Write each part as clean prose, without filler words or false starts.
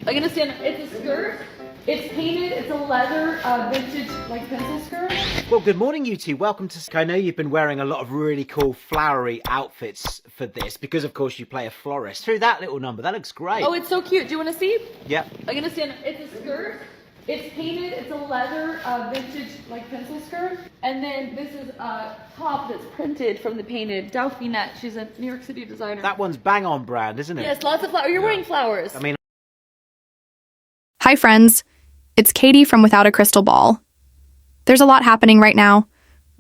I'm gonna stand up. It's a skirt. It's painted. It's a leather vintage like pencil skirt. Well, good morning, you two. Welcome to... I know you've been wearing a lot of really cool flowery outfits for this because, of course, you play a florist. Through that little number, that looks great. Oh, it's so cute. Do you want to see? Yep. I'm gonna stand up. It's a skirt. It's painted. It's a leather vintage like pencil skirt. And then this is a top that's printed from the painted. Delphinette. She's a New York City designer. That one's bang on brand, isn't it? Yes, lots of flowers. You're wearing flowers. I mean... Hi friends, it's Katie from Without a Crystal Ball. There's a lot happening right now,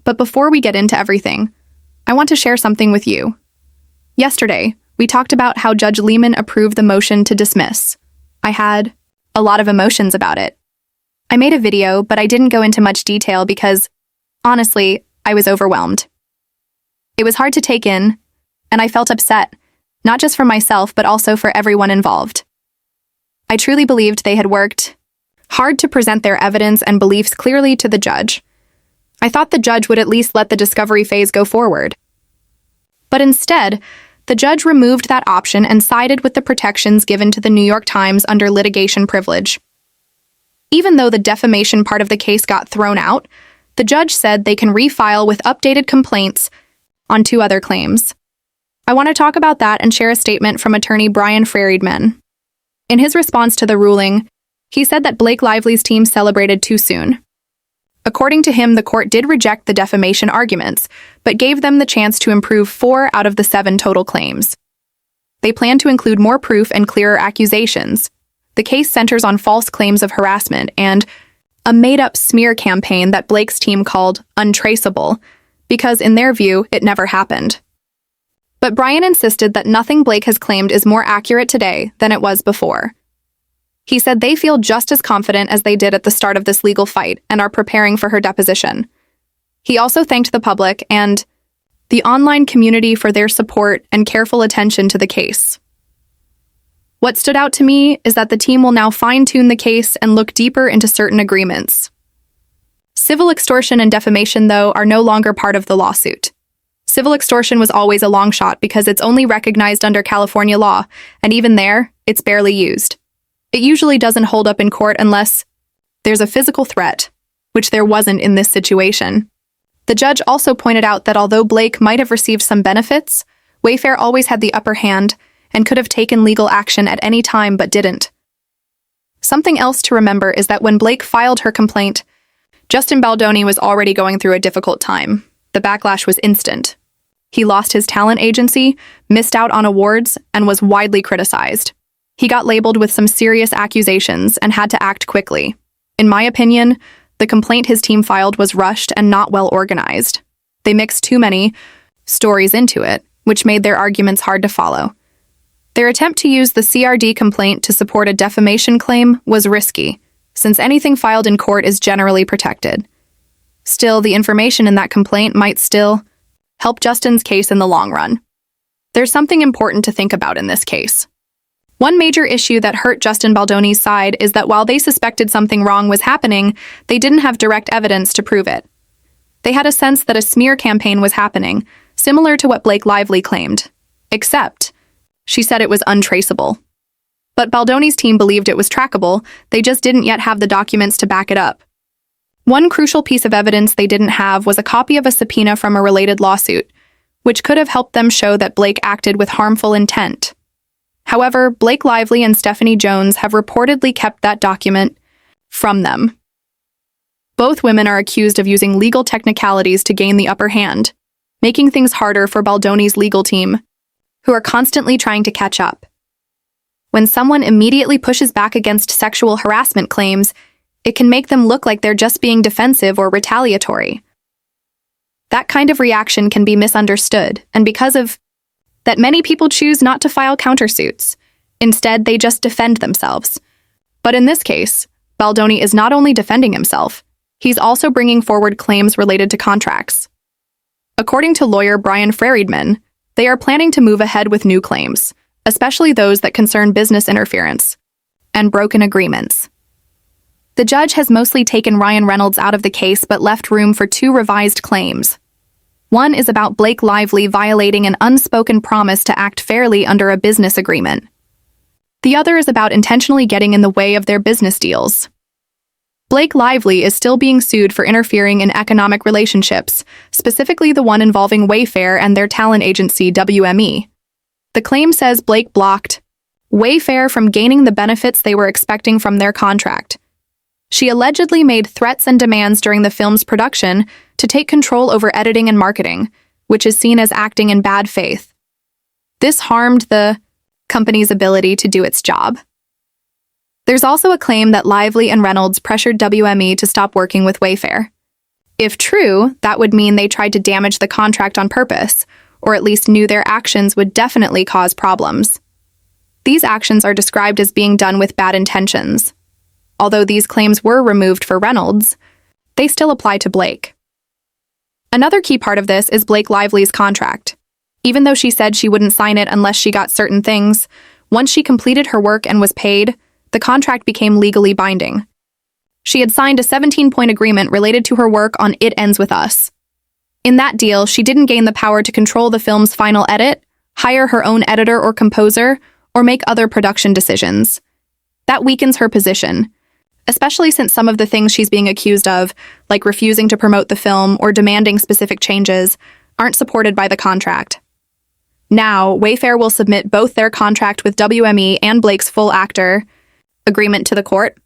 but before we get into everything, I want to share something with you. Yesterday, we talked about how Judge Leman approved the motion to dismiss. I had a lot of emotions about it. I made a video, but I didn't go into much detail because, honestly, I was overwhelmed. It was hard to take in, and I felt upset, not just for myself, but also for everyone involved. I truly believed they had worked hard to present their evidence and beliefs clearly to the judge. I thought the judge would at least let the discovery phase go forward. But instead, the judge removed that option and sided with the protections given to the New York Times under litigation privilege. Even though the defamation part of the case got thrown out, the judge said they can refile with updated complaints on 2 other claims. I want to talk about that and share a statement from attorney Bryan Freedman. In his response to the ruling, he said that Blake Lively's team celebrated too soon. According to him, the court did reject the defamation arguments, but gave them the chance to improve 4 out of the 7 total claims. They plan to include more proof and clearer accusations. The case centers on false claims of harassment and a made-up smear campaign that Blake's team called untraceable, because in their view, it never happened. But Bryan insisted that nothing Blake has claimed is more accurate today than it was before. He said they feel just as confident as they did at the start of this legal fight and are preparing for her deposition. He also thanked the public and the online community for their support and careful attention to the case. What stood out to me is that the team will now fine-tune the case and look deeper into certain agreements. Civil extortion and defamation, though, are no longer part of the lawsuit. Civil extortion was always a long shot because it's only recognized under California law, and even there, it's barely used. It usually doesn't hold up in court unless there's a physical threat, which there wasn't in this situation. The judge also pointed out that although Blake might have received some benefits, Wayfair always had the upper hand and could have taken legal action at any time but didn't. Something else to remember is that when Blake filed her complaint, Justin Baldoni was already going through a difficult time. The backlash was instant. He lost his talent agency, missed out on awards, and was widely criticized. He got labeled with some serious accusations and had to act quickly. In my opinion, the complaint his team filed was rushed and not well organized. They mixed too many stories into it, which made their arguments hard to follow. Their attempt to use the CRD complaint to support a defamation claim was risky, since anything filed in court is generally protected. Still, the information in that complaint might still help Justin's case in the long run. There's something important to think about in this case. One major issue that hurt Justin Baldoni's side is that while they suspected something wrong was happening, they didn't have direct evidence to prove it. They had a sense that a smear campaign was happening, similar to what Blake Lively claimed, except she said it was untraceable. But Baldoni's team believed it was trackable, they just didn't yet have the documents to back it up. One crucial piece of evidence they didn't have was a copy of a subpoena from a related lawsuit, which could have helped them show that Blake acted with harmful intent. However, Blake Lively and Stephanie Jones have reportedly kept that document from them. Both women are accused of using legal technicalities to gain the upper hand, making things harder for Baldoni's legal team, who are constantly trying to catch up. When someone immediately pushes back against sexual harassment claims, it can make them look like they're just being defensive or retaliatory. That kind of reaction can be misunderstood, and because of that, many people choose not to file countersuits. Instead, they just defend themselves. But in this case, Baldoni is not only defending himself, he's also bringing forward claims related to contracts. According to lawyer Bryan Freedman, they are planning to move ahead with new claims, especially those that concern business interference and broken agreements. The judge has mostly taken Ryan Reynolds out of the case but left room for 2 revised claims. One is about Blake Lively violating an unspoken promise to act fairly under a business agreement. The other is about intentionally getting in the way of their business deals. Blake Lively is still being sued for interfering in economic relationships, specifically the one involving Wayfair and their talent agency WME. The claim says Blake blocked Wayfair from gaining the benefits they were expecting from their contract. She allegedly made threats and demands during the film's production to take control over editing and marketing, which is seen as acting in bad faith. This harmed the company's ability to do its job. There's also a claim that Lively and Reynolds pressured WME to stop working with Wayfair. If true, that would mean they tried to damage the contract on purpose, or at least knew their actions would definitely cause problems. These actions are described as being done with bad intentions. Although these claims were removed for Reynolds, they still apply to Blake. Another key part of this is Blake Lively's contract. Even though she said she wouldn't sign it unless she got certain things, once she completed her work and was paid, the contract became legally binding. She had signed a 17-point agreement related to her work on It Ends With Us. In that deal, she didn't gain the power to control the film's final edit, hire her own editor or composer, or make other production decisions. That weakens her position, especially since some of the things she's being accused of, like refusing to promote the film or demanding specific changes, aren't supported by the contract. Now, Wayfair will submit both their contract with WME and Blake's full actor agreement to the court.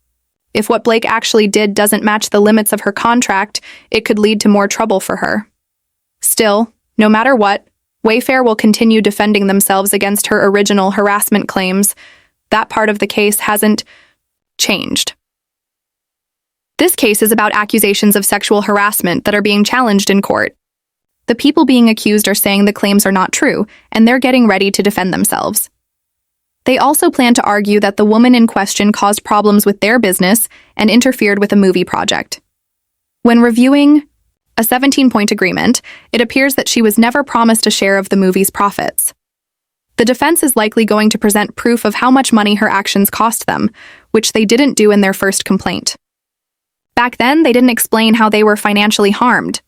If what Blake actually did doesn't match the limits of her contract, it could lead to more trouble for her. Still, no matter what, Wayfair will continue defending themselves against her original harassment claims. That part of the case hasn't changed. This case is about accusations of sexual harassment that are being challenged in court. The people being accused are saying the claims are not true, and they're getting ready to defend themselves. They also plan to argue that the woman in question caused problems with their business and interfered with a movie project. When reviewing a 17-point agreement, it appears that she was never promised a share of the movie's profits. The defense is likely going to present proof of how much money her actions cost them, which they didn't do in their first complaint. Back then, they didn't explain how they were financially harmed.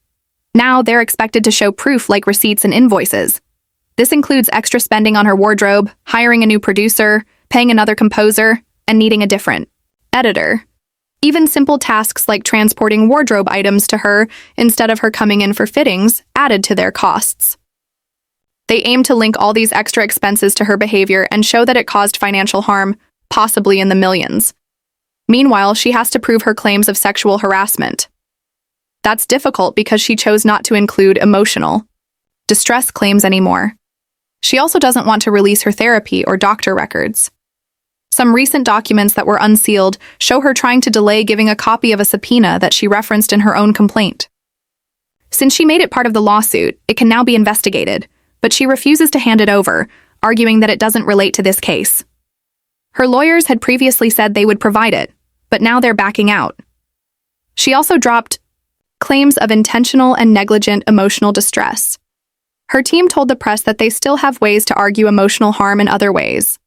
Now, they're expected to show proof like receipts and invoices. This includes extra spending on her wardrobe, hiring a new producer, paying another composer, and needing a different editor. Even simple tasks like transporting wardrobe items to her instead of her coming in for fittings added to their costs. They aim to link all these extra expenses to her behavior and show that it caused financial harm, possibly in the millions. Meanwhile, she has to prove her claims of sexual harassment. That's difficult because she chose not to include emotional distress claims anymore. She also doesn't want to release her therapy or doctor records. Some recent documents that were unsealed show her trying to delay giving a copy of a subpoena that she referenced in her own complaint. Since she made it part of the lawsuit, it can now be investigated, but she refuses to hand it over, arguing that it doesn't relate to this case. Her lawyers had previously said they would provide it, but now they're backing out. She also dropped claims of intentional and negligent emotional distress. Her team told the press that they still have ways to argue emotional harm in other ways.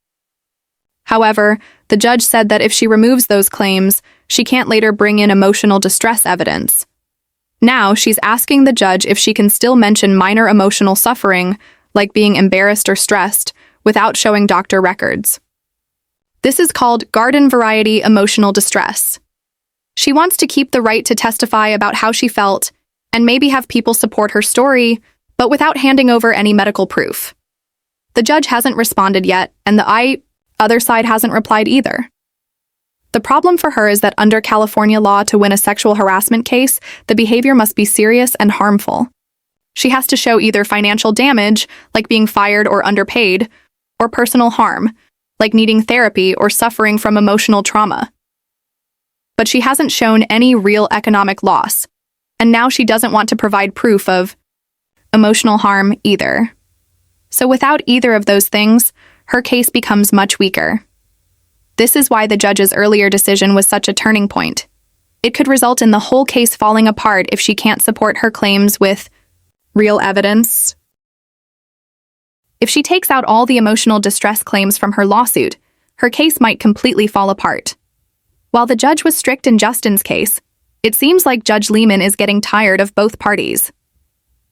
However, the judge said that if she removes those claims, she can't later bring in emotional distress evidence. Now, she's asking the judge if she can still mention minor emotional suffering, like being embarrassed or stressed, without showing doctor records. This is called garden variety emotional distress. She wants to keep the right to testify about how she felt and maybe have people support her story, but without handing over any medical proof. The judge hasn't responded yet, and the other side hasn't replied either. The problem for her is that under California law, to win a sexual harassment case, the behavior must be serious and harmful. She has to show either financial damage, like being fired or underpaid, or personal harm, like needing therapy or suffering from emotional trauma. But she hasn't shown any real economic loss, and now she doesn't want to provide proof of emotional harm either. So without either of those things, her case becomes much weaker. This is why the judge's earlier decision was such a turning point. It could result in the whole case falling apart if she can't support her claims with real evidence. If she takes out all the emotional distress claims from her lawsuit, her case might completely fall apart. While the judge was strict in Justin's case, it seems like Judge Leman is getting tired of both parties.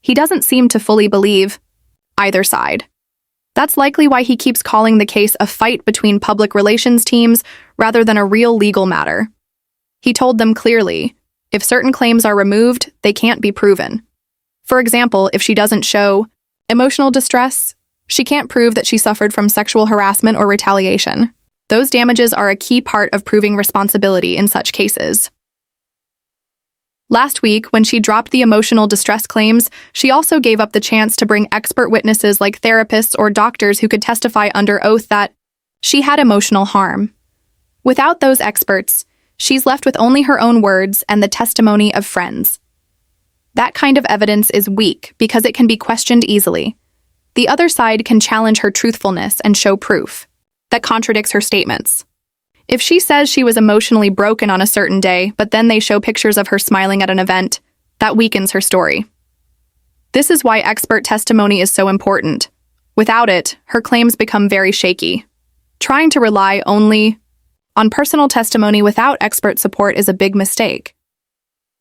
He doesn't seem to fully believe either side. That's likely why he keeps calling the case a fight between public relations teams rather than a real legal matter. He told them clearly, if certain claims are removed, they can't be proven. For example, if she doesn't show emotional distress, she can't prove that she suffered from sexual harassment or retaliation. Those damages are a key part of proving responsibility in such cases. Last week, when she dropped the emotional distress claims, she also gave up the chance to bring expert witnesses like therapists or doctors who could testify under oath that she had emotional harm. Without those experts, she's left with only her own words and the testimony of friends. That kind of evidence is weak because it can be questioned easily. The other side can challenge her truthfulness and show proof that contradicts her statements. If she says she was emotionally broken on a certain day, but then they show pictures of her smiling at an event, that weakens her story. This is why expert testimony is so important. Without it, her claims become very shaky. Trying to rely only on personal testimony without expert support is a big mistake.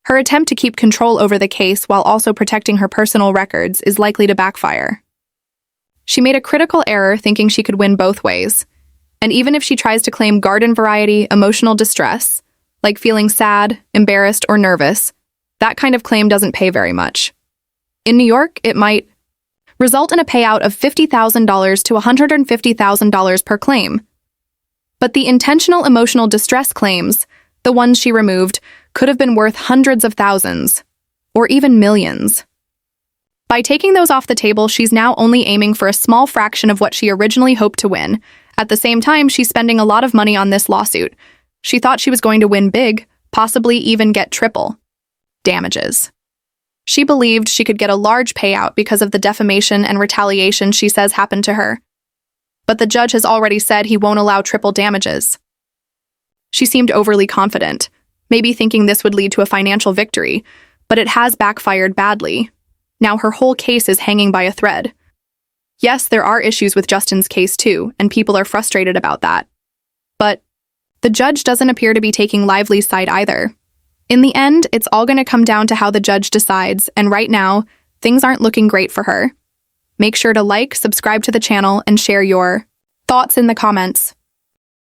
Her attempt to keep control over the case while also protecting her personal records is likely to backfire. She made a critical error thinking she could win both ways. And even if she tries to claim garden variety emotional distress, like feeling sad, embarrassed, or nervous, that kind of claim doesn't pay very much. In New York, it might result in a payout of $50,000 to $150,000 per claim. But the intentional emotional distress claims, the ones she removed, could have been worth hundreds of thousands, or even millions. By taking those off the table, she's now only aiming for a small fraction of what she originally hoped to win. At the same time, she's spending a lot of money on this lawsuit. She thought she was going to win big, possibly even get triple damages. She believed she could get a large payout because of the defamation and retaliation she says happened to her. But the judge has already said he won't allow triple damages. She seemed overly confident, maybe thinking this would lead to a financial victory, but it has backfired badly. Now her whole case is hanging by a thread. Yes, there are issues with Justin's case too, and people are frustrated about that. But the judge doesn't appear to be taking Lively's side either. In the end, it's all going to come down to how the judge decides, and right now, things aren't looking great for her. Make sure to like, subscribe to the channel, and share your thoughts in the comments.